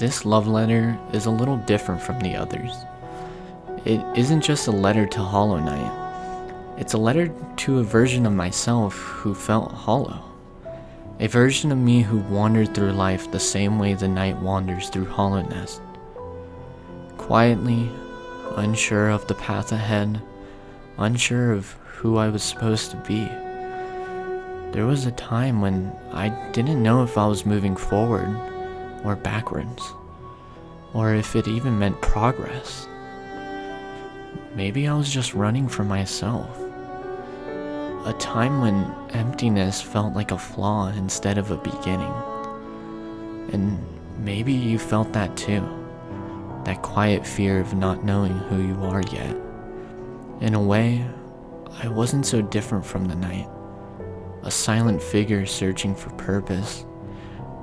this love letter is a little different from the others. It isn't just a letter to Hollow Knight. It's a letter to a version of myself who felt hollow. A version of me who wandered through life the same way the knight wanders through Hallownest. Quietly, unsure of the path ahead, unsure of who I was supposed to be. There was a time when I didn't know if I was moving forward or backwards, or if it even meant progress. Maybe I was just running from myself. A time when emptiness felt like a flaw instead of a beginning. And maybe you felt that too. That quiet fear of not knowing who you are yet. In a way, I wasn't so different from the night. A silent figure searching for purpose,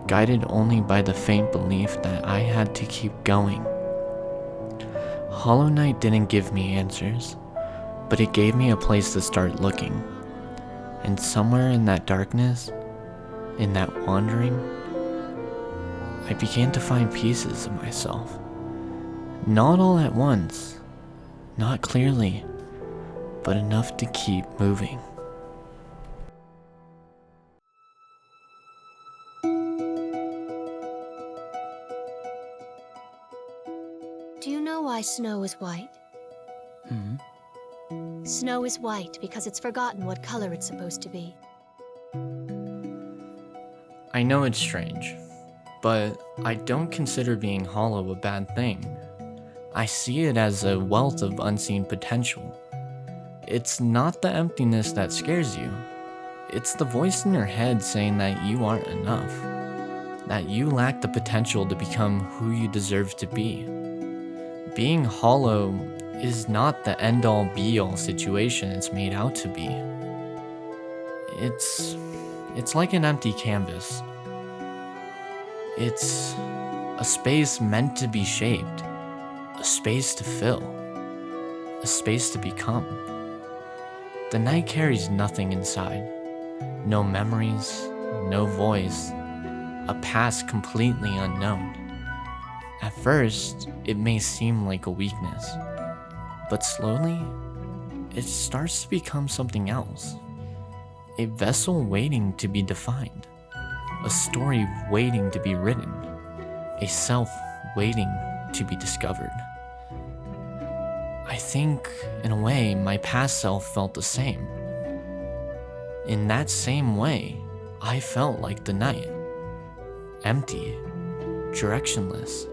guided only by the faint belief that I had to keep going. Hollow Knight didn't give me answers, but it gave me a place to start looking. And somewhere in that darkness, in that wandering, I began to find pieces of myself. Not all at once, not clearly, but enough to keep moving. Do you know why snow is white? Snow is white because it's forgotten what color it's supposed to be. I know it's strange, but I don't consider being hollow a bad thing. I see it as a wealth of unseen potential. It's not the emptiness that scares you. It's the voice in your head saying that you aren't enough, that you lack the potential to become who you deserve to be. Being hollow is not the end-all be-all situation it's made out to be. It's like an empty canvas. It's a space meant to be shaped, a space to fill, a space to become. The night carries nothing inside. No memories, no voice, a past completely unknown. At first, it may seem like a weakness, but slowly, it starts to become something else. A vessel waiting to be defined, a story waiting to be written, a self waiting to be discovered. I think, in a way, my past self felt the same. In that same way, I felt like the night. Empty, directionless,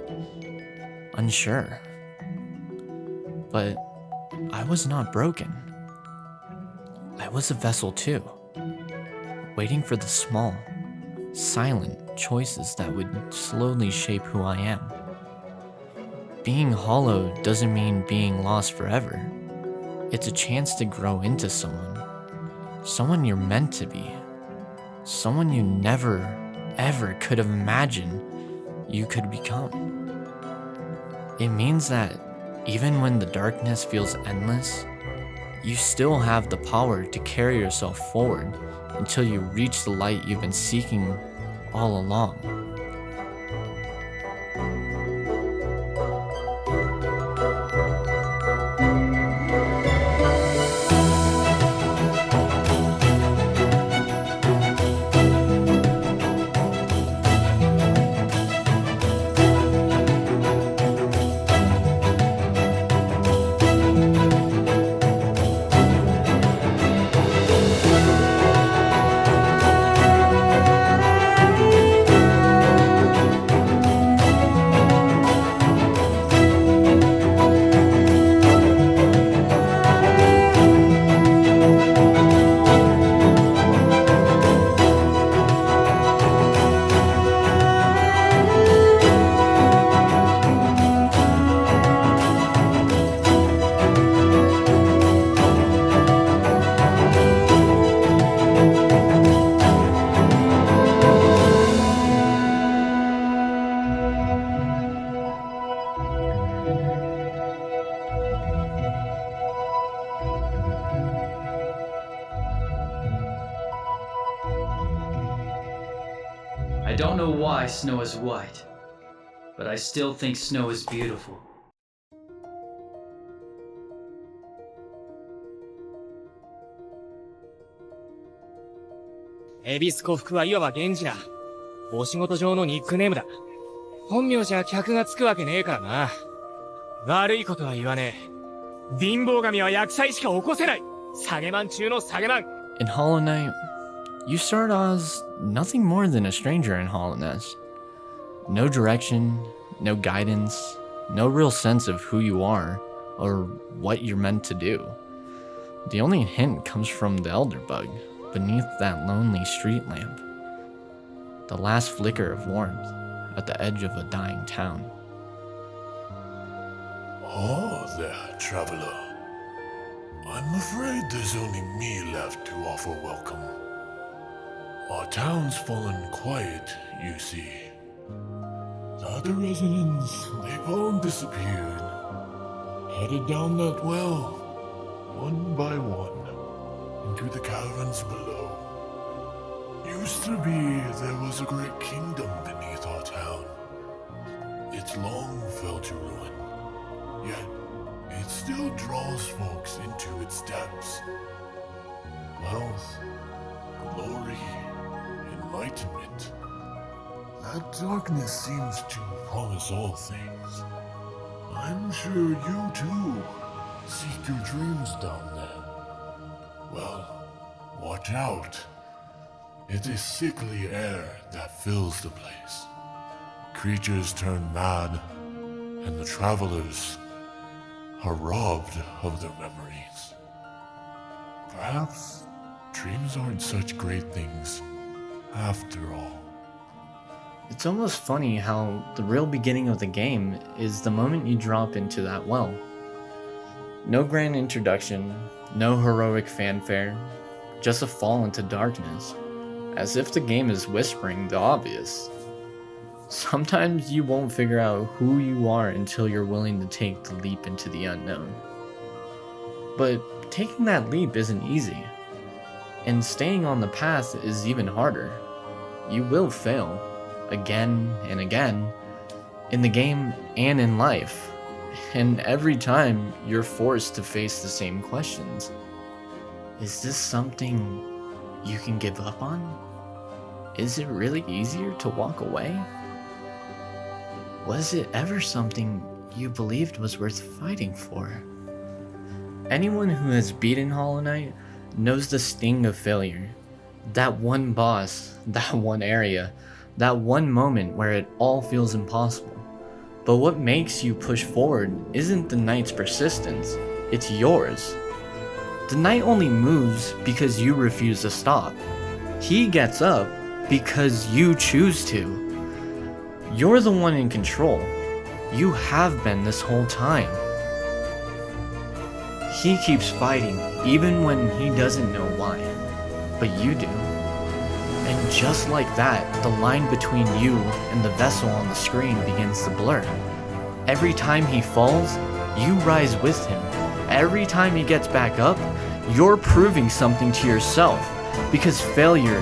unsure. But I was not broken. I was a vessel too, waiting for the small, silent choices that would slowly shape who I am. Being hollow doesn't mean being lost forever. It's a chance to grow into someone you're meant to be, someone you never, ever could have imagined you could become. It means that even when the darkness feels endless, you still have the power to carry yourself forward until you reach the light you've been seeking all along. I don't know why snow is white, but I still think snow is beautiful. 恵比寿呉服はいわば源氏だ。お仕事上のニックネームだ。本名じゃ客がつくわけねえからな。悪いことは言わねえ。貧乏神は厄災しか起こせない。下げマン中の下げマン。 In Hollow Knight, you start as nothing more than a stranger in Hallownest. No direction, no guidance, no real sense of who you are or what you're meant to do. The only hint comes from the elder bug beneath that lonely street lamp. The last flicker of warmth at the edge of a dying town. Oh there, traveler. I'm afraid there's only me left to offer welcome. Our town's fallen quiet, you see. The other residents, they've all disappeared. Headed down that well, one by one, into the caverns below. Used to be there was a great kingdom beneath our town. It's long fell to ruin, yet it still draws folks into its depths. Wealth, glory, enlightenment. That darkness seems to promise all things. I'm sure you too seek your dreams down there. Well, watch out. It's a sickly air that fills the place. Creatures turn mad, and the travelers are robbed of their memories. Perhaps dreams aren't such great things after all. It's almost funny how the real beginning of the game is the moment you drop into that well. No grand introduction, no heroic fanfare, just a fall into darkness, as if the game is whispering the obvious. Sometimes you won't figure out who you are until you're willing to take the leap into the unknown. But taking that leap isn't easy, and staying on the path is even harder. You will fail, again and again, in the game and in life, and every time you're forced to face the same questions. Is this something you can give up on? Is it really easier to walk away? Was it ever something you believed was worth fighting for? Anyone who has beaten Hollow Knight knows the sting of failure. That one boss, that one area, that one moment where it all feels impossible. But what makes you push forward isn't the knight's persistence, it's yours. The knight only moves because you refuse to stop. He gets up because you choose to. You're the one in control. You have been this whole time. He keeps fighting even when he doesn't know why, but you do. And just like that, the line between you and the vessel on the screen begins to blur. Every time he falls, you rise with him. Every time he gets back up, you're proving something to yourself, because failure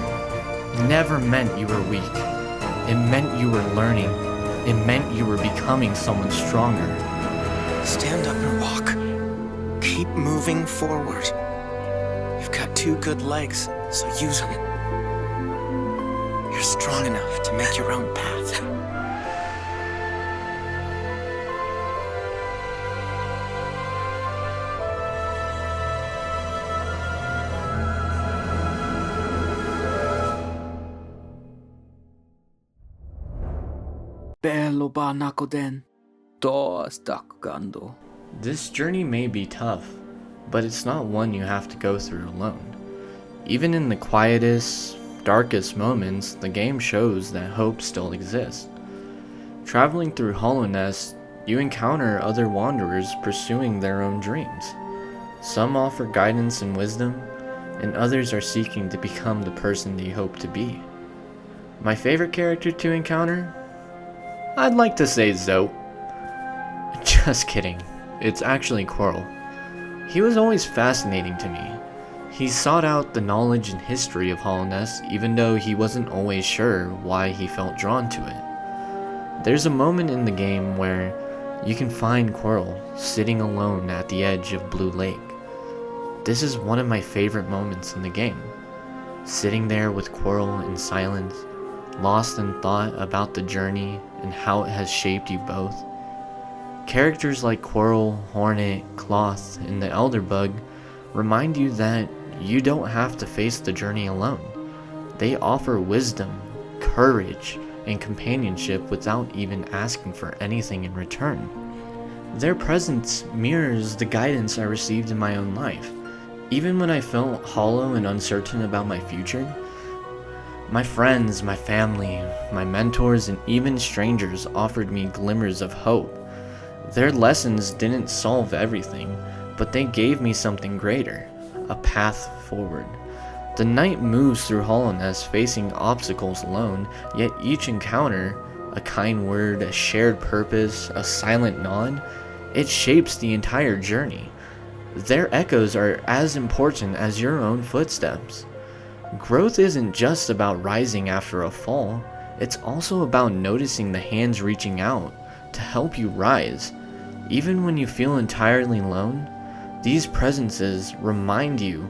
never meant you were weak. It meant you were learning. It meant you were becoming someone stronger. Stand up and walk. Keep moving forward. You've got 2 good legs, so use them. You're strong enough to make your own path. Bello Barnacoden. Dos Dakugando. This journey may be tough, but it's not one you have to go through alone. Even in the quietest, darkest moments, the game shows that hope still exists. Traveling through Hallownest, you encounter other wanderers pursuing their own dreams. Some offer guidance and wisdom, and others are seeking to become the person they hope to be. My favorite character to encounter? I'd like to say Zoe. Just kidding, it's actually Quirrell. He was always fascinating to me. He sought out the knowledge and history of Hallownest even though he wasn't always sure why he felt drawn to it. There's a moment in the game where you can find Quirrell sitting alone at the edge of Blue Lake. This is one of my favorite moments in the game. Sitting there with Quirrell in silence, lost in thought about the journey and how it has shaped you both. Characters like Quirrell, Hornet, Cloth, and the Elderbug remind you that you don't have to face the journey alone. They offer wisdom, courage, and companionship without even asking for anything in return. Their presence mirrors the guidance I received in my own life. Even when I felt hollow and uncertain about my future, my friends, my family, my mentors, and even strangers offered me glimmers of hope. Their lessons didn't solve everything, but they gave me something greater, a path forward. The knight moves through Hallownest facing obstacles alone, yet each encounter, a kind word, a shared purpose, a silent nod, it shapes the entire journey. Their echoes are as important as your own footsteps. Growth isn't just about rising after a fall, it's also about noticing the hands reaching out to help you rise. Even when you feel entirely alone, these presences remind you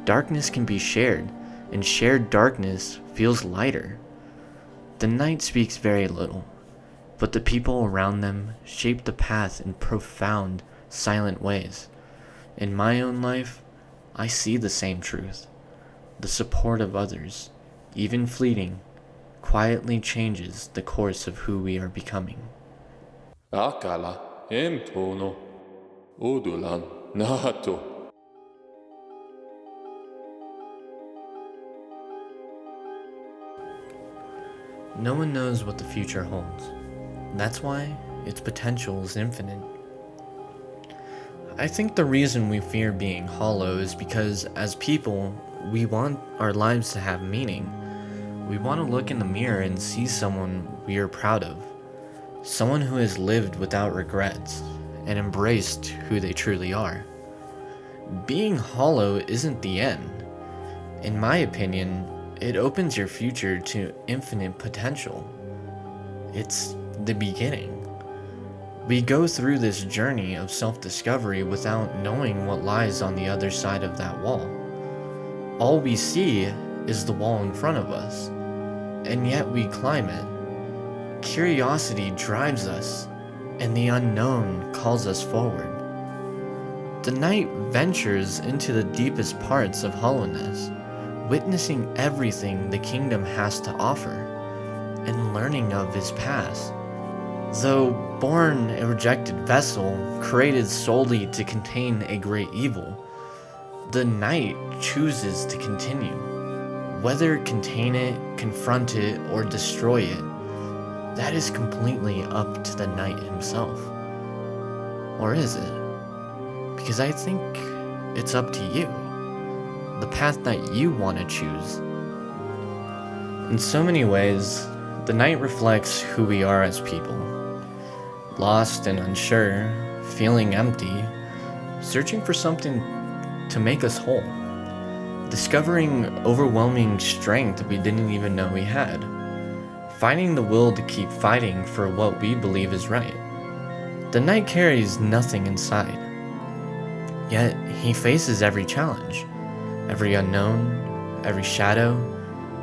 darkness can be shared, and shared darkness feels lighter. The knight speaks very little, but the people around them shape the path in profound, silent ways. In my own life, I see the same truth. The support of others, even fleeting, quietly changes the course of who we are becoming. Akala emtono odulan nato. No one knows what the future holds. That's why its potential is infinite. I think the reason we fear being hollow is because, as people, we want our lives to have meaning. We want to look in the mirror and see someone we are proud of. Someone who has lived without regrets and embraced who they truly are. Being hollow isn't the end. In my opinion, it opens your future to infinite potential. It's the beginning. We go through this journey of self-discovery without knowing what lies on the other side of that wall. All we see is the wall in front of us, and yet we climb it. Curiosity drives us, and the unknown calls us forward. The knight ventures into the deepest parts of Hallownest, witnessing everything the kingdom has to offer, and learning of his past. Though born a rejected vessel, created solely to contain a great evil, the knight chooses to continue. Whether contain it, confront it, or destroy it, that is completely up to the knight himself. Or is it? Because I think it's up to you. The path that you want to choose. In so many ways, the knight reflects who we are as people. Lost and unsure, feeling empty, searching for something to make us whole. Discovering overwhelming strength we didn't even know we had. Finding the will to keep fighting for what we believe is right. The knight carries nothing inside. Yet he faces every challenge, every unknown, every shadow,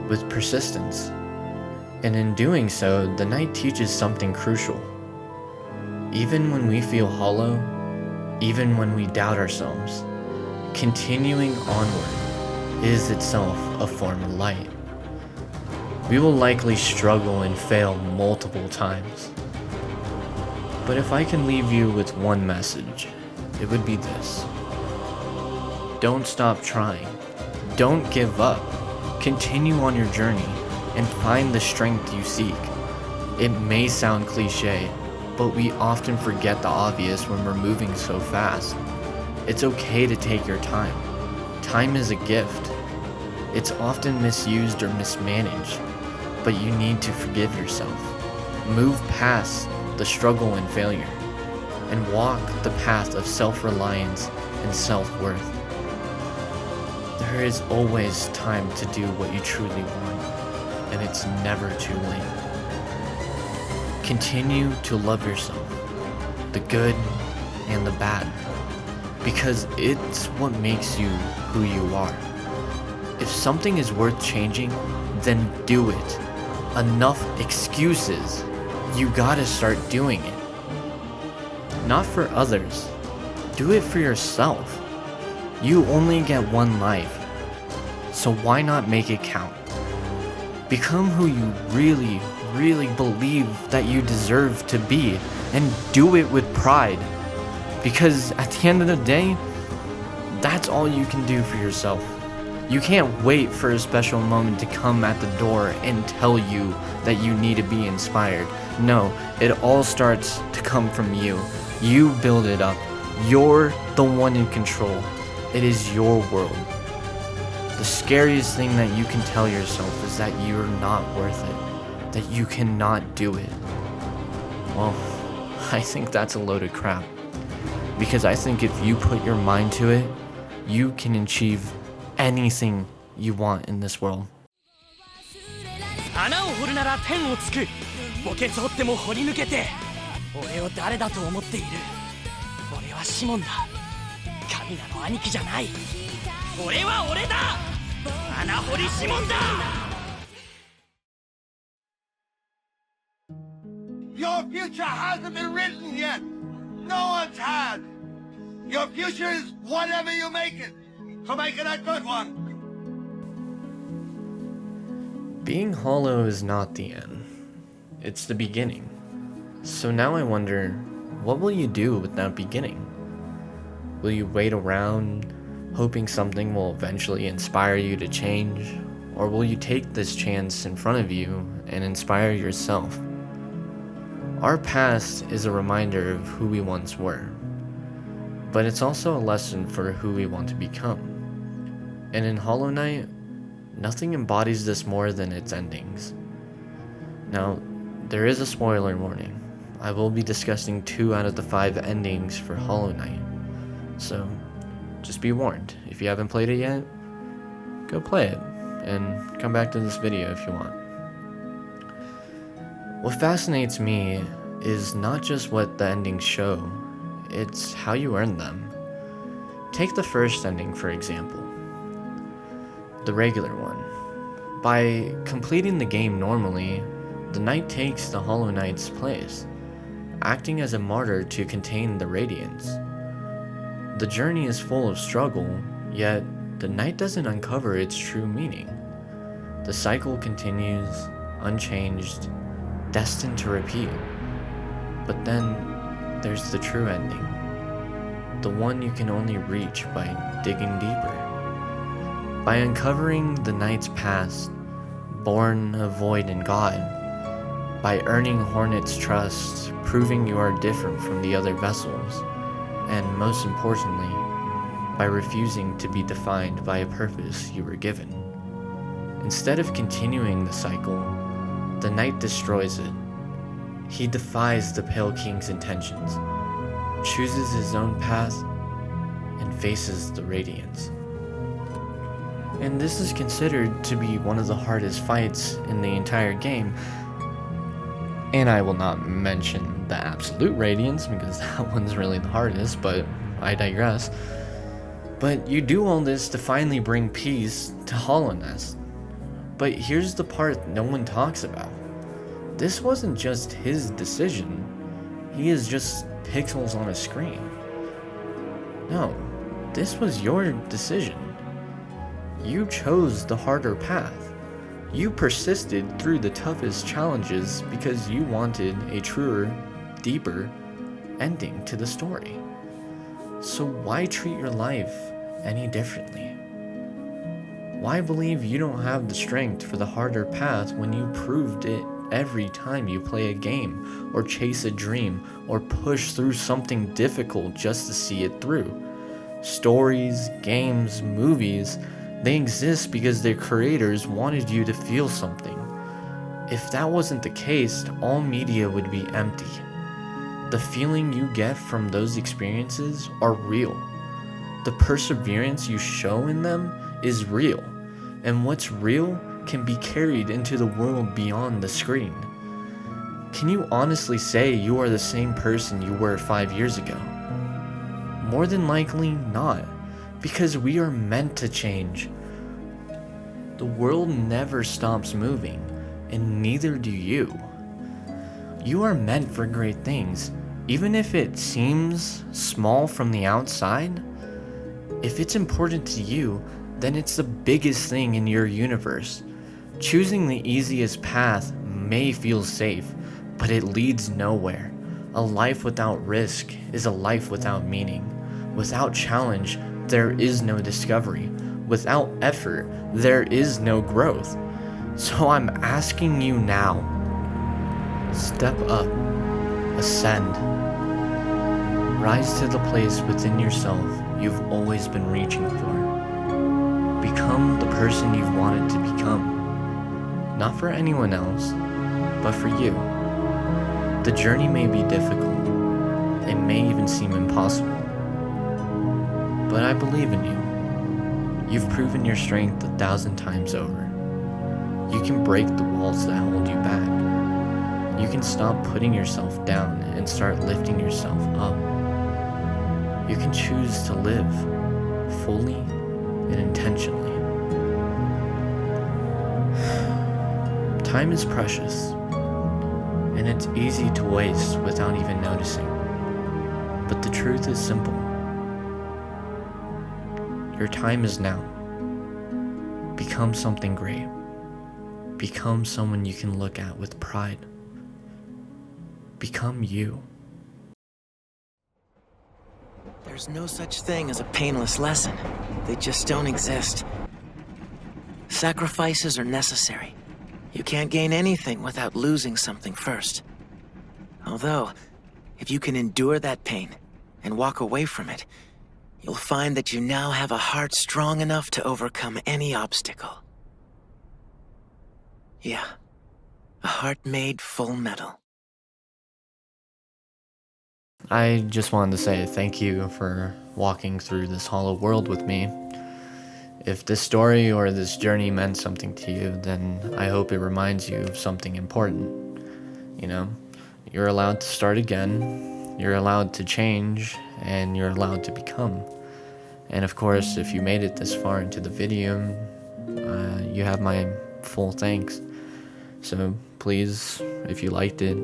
with persistence. And in doing so, the knight teaches something crucial. Even when we feel hollow, even when we doubt ourselves, continuing onward is itself a form of light. We will likely struggle and fail multiple times. But if I can leave you with one message, it would be this. Don't stop trying. Don't give up. Continue on your journey and find the strength you seek. It may sound cliche, but we often forget the obvious when we're moving so fast. It's okay to take your time. Time is a gift. It's often misused or mismanaged, but you need to forgive yourself. Move past the struggle and failure, and walk the path of self-reliance and self-worth. There is always time to do what you truly want, and it's never too late. Continue to love yourself, the good and the bad, because it's what makes you who you are. If something is worth changing, then do it. Enough excuses. You gotta start doing it. Not for others. Do it for yourself. You only get one life, so why not make it count? Become who you really, really believe that you deserve to be, and do it with pride. Because at the end of the day, that's all you can do for yourself. You can't wait for a special moment to come at the door and tell you that you need to be inspired. No, it all starts to come from you. You build it up. You're the one in control. It is your world. The scariest thing that you can tell yourself is that you're not worth it, that you cannot do it. Well, I think that's a load of crap. Because I think if you put your mind to it, you can achieve anything you want in this world. 穴を掘るなら天をつく。墓穴掘っても掘り抜けて。俺を誰だと思っている。俺はシモンだ。神名の兄貴じゃない。俺は俺だ。穴掘りシモンだ。Your future hasn't been written yet. No one's had. Your future is whatever you make it. So make it a good one. Being hollow is not the end. It's the beginning. So now I wonder, what will you do with that beginning? Will you wait around, hoping something will eventually inspire you to change? Or will you take this chance in front of you and inspire yourself? Our past is a reminder of who we once were, but it's also a lesson for who we want to become. And in Hollow Knight, nothing embodies this more than its endings. Now, there is a spoiler warning. I will be discussing 2 out of the 5 endings for Hollow Knight, so just be warned. If you haven't played it yet, go play it, and come back to this video if you want. What fascinates me is not just what the endings show, it's how you earn them. Take the first ending for example, the regular one. By completing the game normally, the knight takes the Hollow Knight's place, acting as a martyr to contain the radiance. The journey is full of struggle, yet the knight doesn't uncover its true meaning. The cycle continues, unchanged, destined to repeat. But then there's the true ending, the one you can only reach by digging deeper. By uncovering the knight's past, born of void and God, by earning Hornet's trust, proving you are different from the other vessels, and most importantly, by refusing to be defined by a purpose you were given. Instead of continuing the cycle, the knight destroys it. He defies the Pale King's intentions, chooses his own path, and faces the Radiance. And this is considered to be one of the hardest fights in the entire game. And I will not mention the Absolute Radiance because that one's really the hardest, but I digress. But you do all this to finally bring peace to Hallownest. But here's the part no one talks about. This wasn't just his decision. He is just pixels on a screen. No, this was your decision. You chose the harder path. You persisted through the toughest challenges because you wanted a truer, deeper ending to the story. So why treat your life any differently? Why believe you don't have the strength for the harder path when you proved it every time you play a game, or chase a dream, or push through something difficult just to see it through? Stories, games, movies, they exist because their creators wanted you to feel something. If that wasn't the case, all media would be empty. The feeling you get from those experiences are real. The perseverance you show in them is real, and what's real can be carried into the world beyond the screen. Can you honestly say you are the same person you were 5 years ago? More than likely not, because we are meant to change. The world never stops moving, and neither do you. You are meant for great things, even if it seems small from the outside. If it's important to you, then it's the biggest thing in your universe. Choosing the easiest path may feel safe, but it leads nowhere. A life without risk is a life without meaning. Without challenge, there is no discovery. Without effort, there is no growth. So I'm asking you now, step up, ascend, rise to the place within yourself you've always been reaching for. Become the person you've wanted to become. Not for anyone else, but for you. The journey may be difficult. It may even seem impossible. But I believe in you. You've proven your strength 1,000 times over. You can break the walls that hold you back. You can stop putting yourself down and start lifting yourself up. You can choose to live fully and intentionally. Time is precious, and it's easy to waste without even noticing. But the truth is simple. Your time is now. Become something great. Become someone you can look at with pride. Become you. There's no such thing as a painless lesson. They just don't exist. Sacrifices are necessary. You can't gain anything without losing something first. Although, if you can endure that pain and walk away from it, you'll find that you now have a heart strong enough to overcome any obstacle. Yeah, a heart made full metal. I just wanted to say thank you for walking through this hollow world with me. If this story or this journey meant something to you, then I hope it reminds you of something important. You know, you're allowed to start again, you're allowed to change, and you're allowed to become. And of course, if you made it this far into the video, you have my full thanks. So please, if you liked it,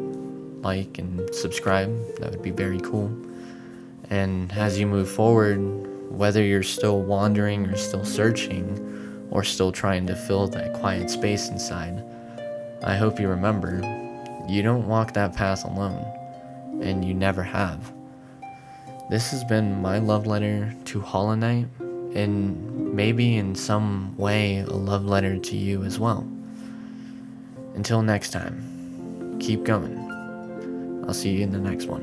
like and subscribe. That would be very cool. And as you move forward, whether you're still wandering or still searching or still trying to fill that quiet space inside, I hope you remember, you don't walk that path alone, and you never have. This has been my love letter to Hollow Knight, and maybe in some way a love letter to you as well. Until next time, keep going. I'll see you in the next one.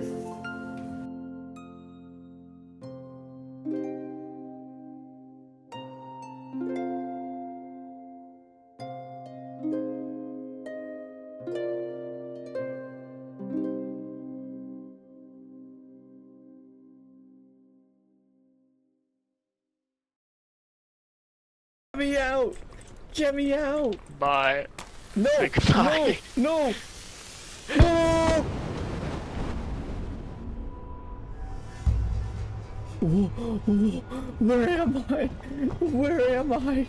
Get me out! Get me out! Bye. No! Goodbye. No! No! No! Where am I? Where am I?